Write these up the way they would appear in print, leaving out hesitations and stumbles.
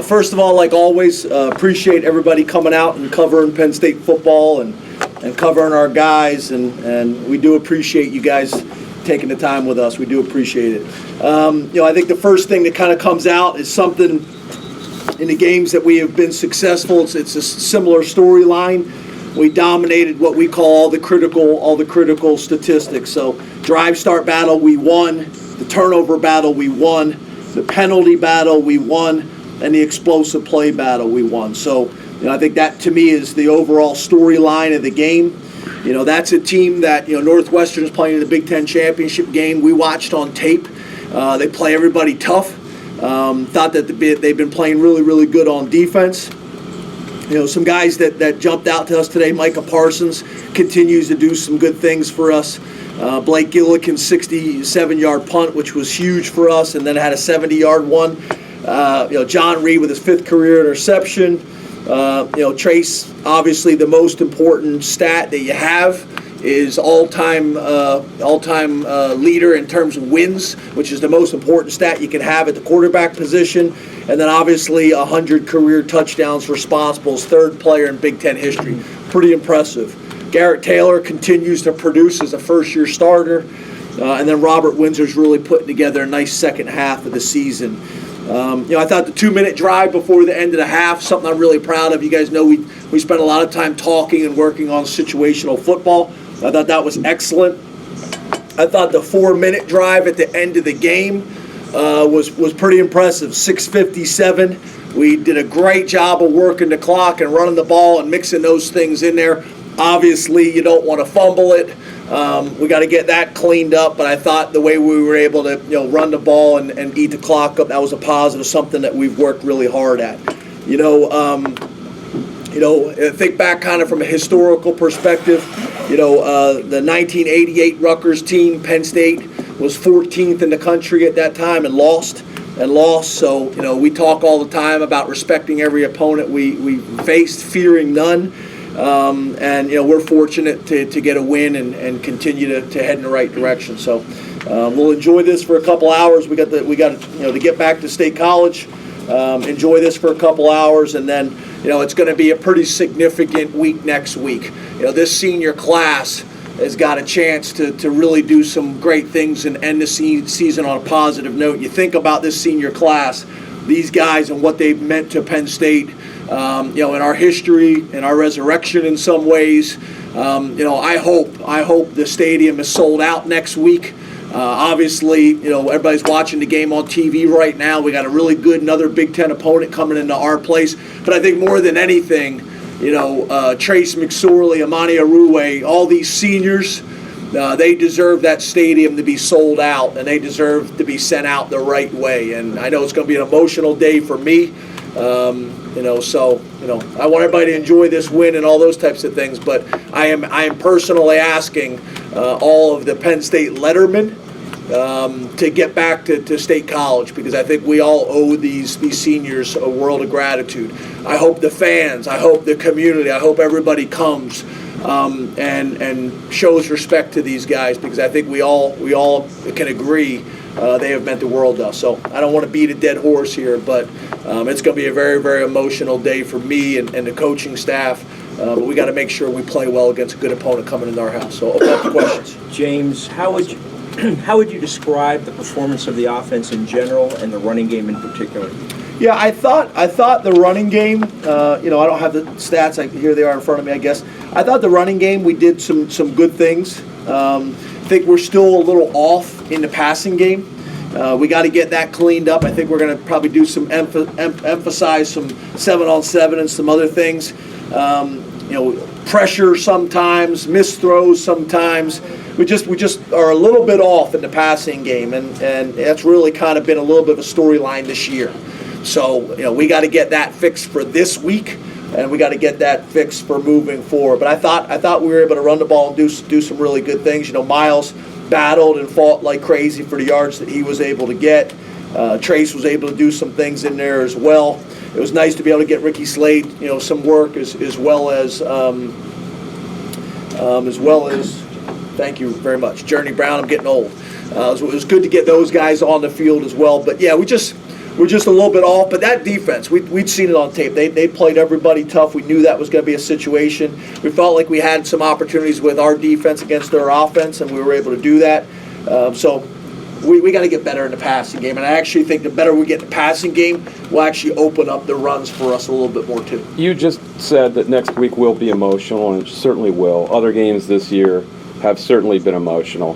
First of all, like always, appreciate everybody coming out and covering Penn State football and covering our guys, and we do appreciate you guys taking the time with us. We do appreciate it. I think the first thing that kind of comes out is something in the games that we have been successful. It's a similar storyline. We dominated what we call all the critical statistics. So drive start battle, we won. The turnover battle, we won. The penalty battle, we won. And the explosive play battle, we won. So, I think that to me is the overall storyline of the game. That's a team that, Northwestern is playing in the Big Ten championship game. We watched on tape. They play everybody tough. Thought that they've been playing really, really good on defense. Some guys that jumped out to us today. Micah Parsons continues to do some good things for us. Blake Gillikin's 67-yard punt, which was huge for us, and then had a 70-yard one. John Reed with his 5th career interception. Trace, obviously the most important stat that you have is all-time leader in terms of wins, which is the most important stat you can have at the quarterback position. And then obviously 100 career touchdowns responsible as 3rd player in Big Ten history. Pretty impressive. Garrett Taylor continues to produce as a first-year starter. And then Robert Windsor's really putting together a nice second half of the season. I thought the 2-minute drive before the end of the half, something I'm really proud of. You guys know we spent a lot of time talking and working on situational football. I thought that was excellent. I thought the 4-minute drive at the end of the game was pretty impressive. 6:57. We did a great job of working the clock and running the ball and mixing those things in there. Obviously, you don't want to fumble it. We got to get that cleaned up, but I thought the way we were able to run the ball and eat the clock up, that was a positive, something that we've worked really hard at. Think back kind of from a historical perspective. The 1988 Rutgers team, Penn State, was 14th in the country at that time and lost. So, we talk all the time about respecting every opponent we faced, fearing none. We're fortunate to get a win and continue to head in the right direction. So we'll enjoy this for a couple hours. We got to get back to State College, enjoy this for a couple hours, and then it's going to be a pretty significant week next week. This senior class has got a chance to really do some great things and end the season on a positive note. You think about this senior class, these guys and what they've meant to Penn State. In our history, in our resurrection in some ways. I hope the stadium is sold out next week. Obviously, everybody's watching the game on TV right now. We got a really good another Big Ten opponent coming into our place. But I think more than anything, Trace McSorley, Amani Aruwe, all these seniors, they deserve that stadium to be sold out, and they deserve to be sent out the right way. And I know it's going to be an emotional day for me. I want everybody to enjoy this win and all those types of things, but I am personally asking all of the Penn State lettermen to get back to State College, because I think we all owe these seniors a world of gratitude. I hope the fans, I hope the community, I hope everybody comes and shows respect to these guys, because I think we all can agree they have meant the world to us. So I don't want to beat a dead horse here, but it's going to be a very, very emotional day for me and the coaching staff. But we got to make sure we play well against a good opponent coming into our house. So open up the questions. James, how would you describe the performance of the offense in general and the running game in particular? Yeah, I thought the running game. I don't have the stats. Here they are in front of me, I guess. I thought the running game, we did some good things. I think we're still a little off in the passing game. We got to get that cleaned up. I think we're going to probably do some emphasize some 7-on-7 and some other things. Pressure sometimes, missed throws sometimes. We just are a little bit off in the passing game, and that's really kind of been a little bit of a storyline this year. So we got to get that fixed for this week, and we got to get that fixed for moving forward. But I thought we were able to run the ball and do some really good things. Miles battled and fought like crazy for the yards that he was able to get. Trace was able to do some things in there as well. It was nice to be able to get Ricky Slade, some work as well as thank you very much, Journey Brown. I'm getting old. It was good to get those guys on the field as well. But yeah, were just a little bit off. But that defense, we'd seen it on tape. They played everybody tough. We knew that was going to be a situation. We felt like we had some opportunities with our defense against their offense, and we were able to do that. So we got to get better in the passing game. And I actually think the better we get in the passing game, will actually open up the runs for us a little bit more too. You just said that next week will be emotional, and it certainly will. Other games this year have certainly been emotional.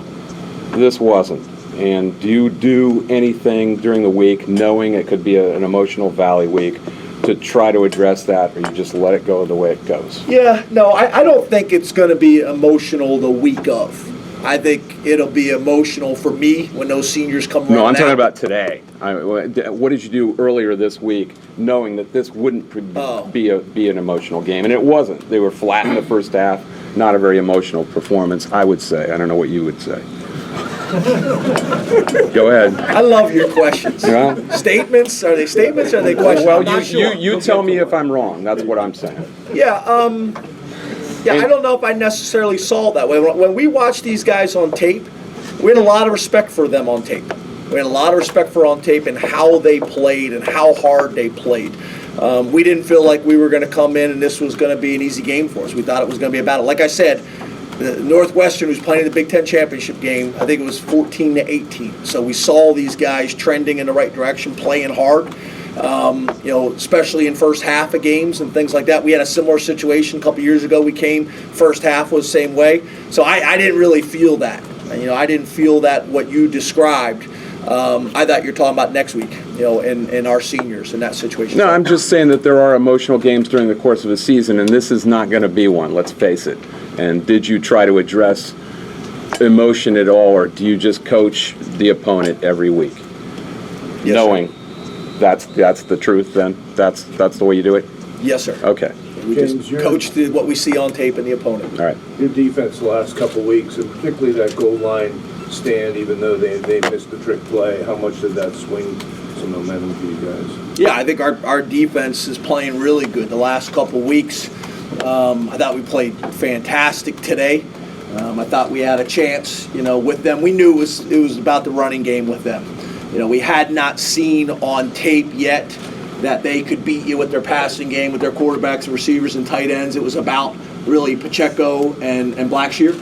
This wasn't. And do you do anything during the week, knowing it could be an emotional valley week, to try to address that, or you just let it go the way it goes? Yeah, no, I don't think it's going to be emotional the week of. I think it'll be emotional for me when those seniors come running No, I'm talking out. about today. What did you do earlier this week, knowing that this wouldn't be an emotional game? And it wasn't. They were flat in the first half. Not a very emotional performance, I would say. I don't know what you would say. Go ahead. I love your questions. Yeah. Statements? Are they statements or are they questions? Well, I'm not sure. you tell me if I'm wrong. That's what I'm saying. Yeah, I don't know if I necessarily saw it that way. When we watched these guys on tape, we had a lot of respect for them on tape. We had a lot of respect for on tape and how they played and how hard they played. We didn't feel like we were going to come in and this was going to be an easy game for us. We thought it was going to be a battle. Like I said, the Northwestern, who's playing in the Big Ten championship game, I think it was 14-18. So we saw these guys trending in the right direction, playing hard. Especially in first half of games and things like that. We had a similar situation a couple years ago. We came, first half was the same way. So I didn't really feel that. I didn't feel that what you described. I thought you were talking about next week, and our seniors in that situation. No, I'm just saying that there are emotional games during the course of a season, and this is not going to be one, let's face it. And did you try to address emotion at all, or do you just coach the opponent every week? Yes, knowing sir. That's the truth then? That's the way you do it? Yes, sir. Okay. We just coach what we see on tape and the opponent. All right. Your defense the last couple of weeks, and particularly that goal line stand, even though they missed the trick play, how much did that swing some momentum for you guys? Yeah, I think our defense is playing really good the last couple of weeks. I thought we played fantastic today. I thought we had a chance, with them. We knew it was about the running game with them. We had not seen on tape yet that they could beat you with their passing game, with their quarterbacks and receivers and tight ends. It was about really Pacheco and Blackshear.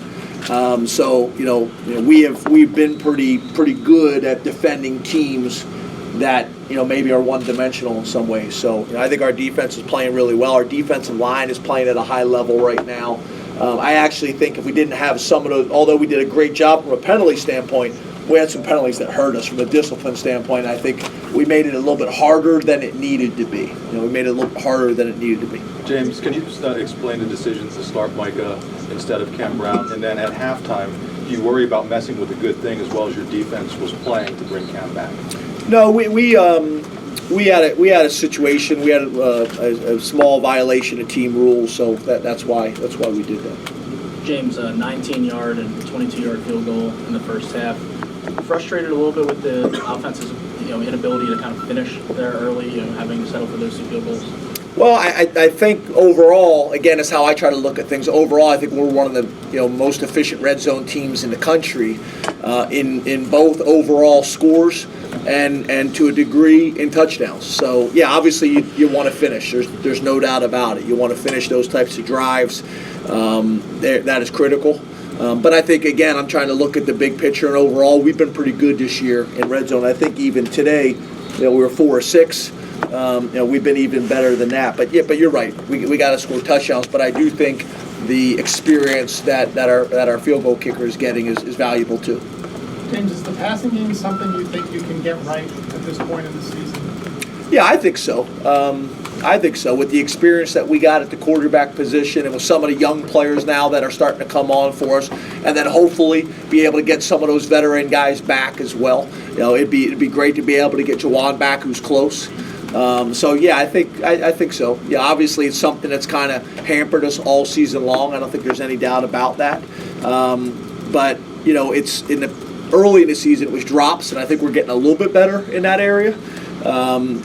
We've been pretty good at defending teams that maybe are one-dimensional in some ways. So I think our defense is playing really well. Our defensive line is playing at a high level right now. I actually think if we didn't have some of those, although we did a great job from a penalty standpoint, we had some penalties that hurt us from a discipline standpoint. I think we made it a little bit harder than it needed to be. We made it a little bit harder than it needed to be. James, can you just explain the decisions to start Micah instead of Ken Brown? And then at halftime, do you worry about messing with a good thing as well as your defense was playing to bring Ken back? No, we had a situation. We had a small violation of team rules, so that's why we did that. James, a 19-yard and 22-yard field goal in the first half. Frustrated a little bit with the offense's inability to kind of finish there early, having to settle for those two field goals. Well, I think overall, again, is how I try to look at things. Overall, I think we're one of the most efficient red zone teams in the country in both overall scores and to a degree in touchdowns. So yeah, obviously you want to finish. There's no doubt about it. You want to finish those types of drives. That is critical. But I think, again, I'm trying to look at the big picture, and overall, we've been pretty good this year in red zone. I think even today, we were 4 or 6. We've been even better than that. But you're right. We got to score touchdowns. But I do think the experience that our field goal kicker is getting is valuable too. James, is the passing game something you think you can get right at this point in the season? Yeah, I think so. I think so. With the experience that we got at the quarterback position and with some of the young players now that are starting to come on for us, and then hopefully be able to get some of those veteran guys back as well. It'd be great to be able to get Jawan back, who's close. So yeah, I think so. Yeah, obviously it's something that's kind of hampered us all season long. I don't think there's any doubt about that. But it's early in the season it was drops, and I think we're getting a little bit better in that area.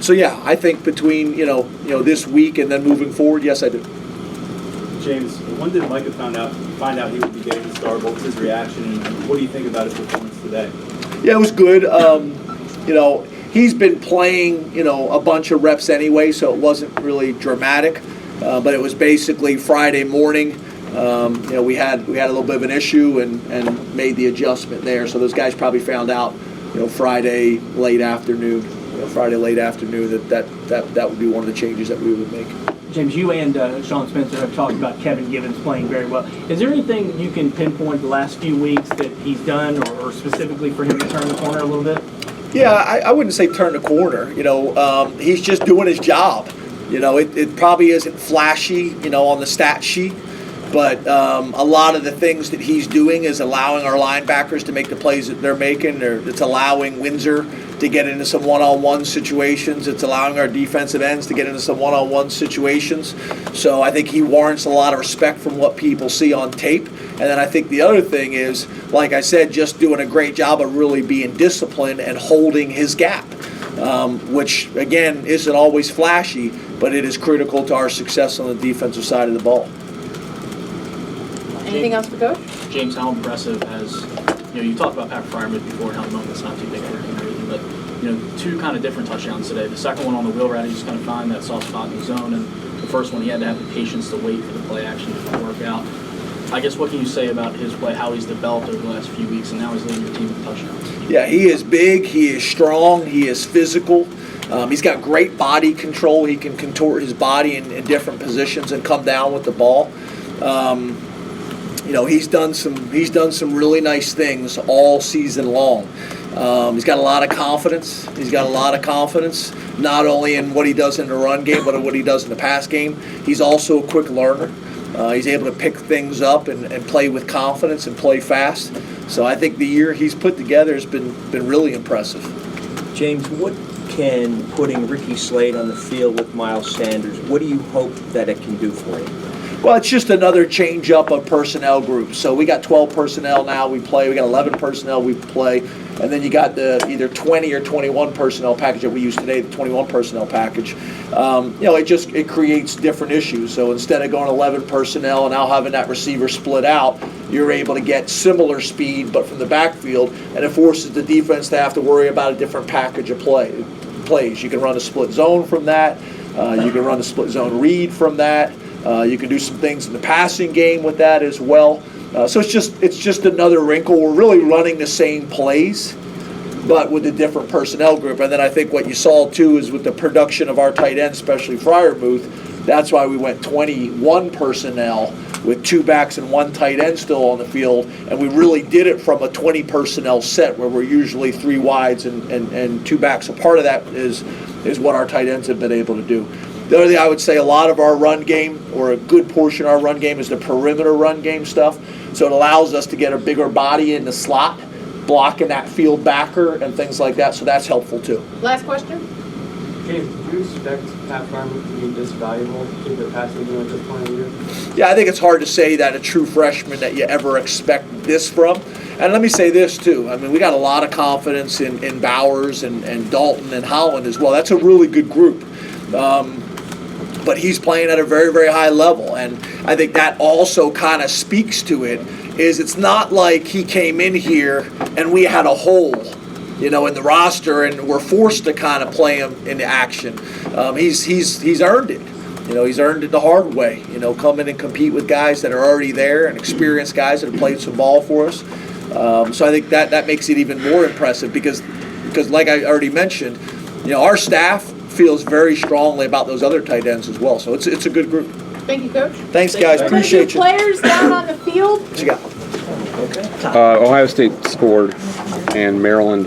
So yeah, I think between this week and then moving forward, yes, I do. James, when did Micah find out he would be getting the start? What was his reaction, and what do you think about his performance today? Yeah, it was good. he's been playing, a bunch of reps anyway, so it wasn't really dramatic. But it was basically Friday morning. We had a little bit of an issue and made the adjustment there. So those guys probably found out, Friday late afternoon. That would be one of the changes that we would make. James, you and Sean Spencer have talked about Kevin Givens playing very well. Is there anything you can pinpoint the last few weeks that he's done, or specifically for him to turn the corner a little bit? Yeah, I wouldn't say turn the corner. He's just doing his job. It probably isn't flashy, on the stat sheet, but a lot of the things that he's doing is allowing our linebackers to make the plays that they're making. It's allowing Windsor to get into some one-on-one situations. It's allowing our defensive ends to get into some one-on-one situations. So I think he warrants a lot of respect from what people see on tape. And then I think the other thing is, like I said, just doing a great job of really being disciplined and holding his gap, which, again, isn't always flashy, but it is critical to our success on the defensive side of the ball. Anything else for Coach? James, how impressive has, you talked about Pat Fryermuth before, how the moment's not too big for him or anything, but, two kind of different touchdowns today. The second one on the wheel route, he's just going to find that soft spot in the zone, and the first one, he had to have the patience to wait for the play action to work out. I guess what can you say about his play, how he's developed over the last few weeks, and now he's leading your team with touchdowns? Yeah, he is big, he is strong, he is physical. He's got great body control. He can contort his body in different positions and come down with the ball. He's done some really nice things all season long. He's got a lot of confidence. Not only in what he does in the run game, but in what he does in the pass game. He's also a quick learner. He's able to pick things up and play with confidence and play fast. So I think the year he's put together has been really impressive. James, what can putting Ricky Slade on the field with Miles Sanders, what do you hope that it can do for you? Well, it's just another change up of personnel groups. So we got 12 personnel now we play. We got 11 personnel we play. And then you got the either 20 or 21 personnel package that we use today, the 21 personnel package. It creates different issues. So instead of going 11 personnel and now having that receiver split out, you're able to get similar speed but from the backfield, and it forces the defense to have to worry about a different package of plays. You can run a split zone from that. You can run a split zone read from that. You can do some things in the passing game with that as well. So it's just another wrinkle. We're really running the same plays, but with a different personnel group. And then I think what you saw too is with the production of our tight end, especially Fryermuth, that's why we went 21 personnel with 2 backs and 1 tight end still on the field. And we really did it from a 20 personnel set where we're usually 3 wides and 2 backs. So part of that is what our tight ends have been able to do. The other thing I would say, a lot of our run game, or a good portion of our run game, is the perimeter run game stuff. So it allows us to get a bigger body in the slot, blocking that field backer and things like that. So that's helpful too. Last question? James, do you expect Pat Fryermuth to be this valuable to the passing game at this point in the year? Yeah, I think it's hard to say that a true freshman that you ever expect this from. And let me say this too. I mean, we got a lot of confidence in Bowers and Dalton and Holland as well. That's a really good group. But he's playing at a very, very high level. And I think that also kind of speaks to it, is it's not like he came in here and we had a hole, in the roster and we're forced to kind of play him into action. He's earned it. He's earned it the hard way. Come in and compete with guys that are already there and experienced guys that have played some ball for us. So I think that makes it even more impressive because like I already mentioned, our staff feels very strongly about those other tight ends as well. So it's a good group. Thank you, Coach. Thanks, guys. Appreciate you. Players down on the field. What you got? Ohio State scored, and Maryland